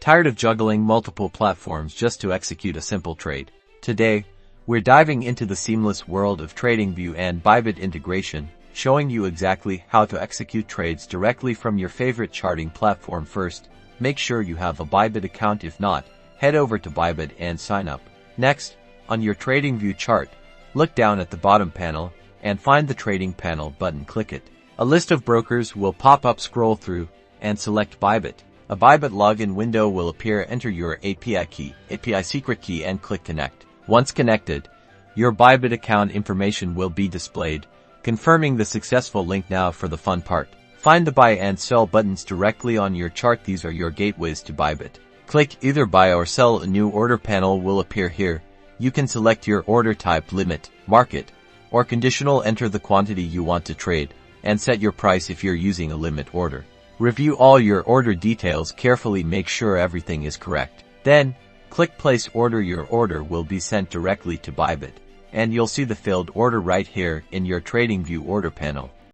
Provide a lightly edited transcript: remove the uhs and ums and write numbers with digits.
Tired of juggling multiple platforms just to execute a simple trade? Today, we're diving into the seamless world of Tradingview and Bybit integration, showing you exactly how to execute trades directly from your favorite charting platform. First, make sure you have a Bybit account. If not, head over to Bybit and sign up. Next, on your Tradingview chart, look down at the bottom panel and find the Trading Panel button. Click it. A list of brokers will pop up. Scroll through and select Bybit. A Bybit login window will appear. Enter your API secret key and click Connect. Once connected, your Bybit account information will be displayed, confirming the successful link. Now for the fun part. Find the buy and sell buttons directly on your chart. These are your gateways to Bybit. Click either buy or sell. A new order panel will appear here. You can select your order type, limit, market, or conditional. Enter the quantity you want to trade and set your price if you're using a limit order. Review all your order details carefully. Make sure everything is correct. Then, click Place Order. Your order will be sent directly to Bybit, and you'll see the filled order right here in your Tradingview order panel.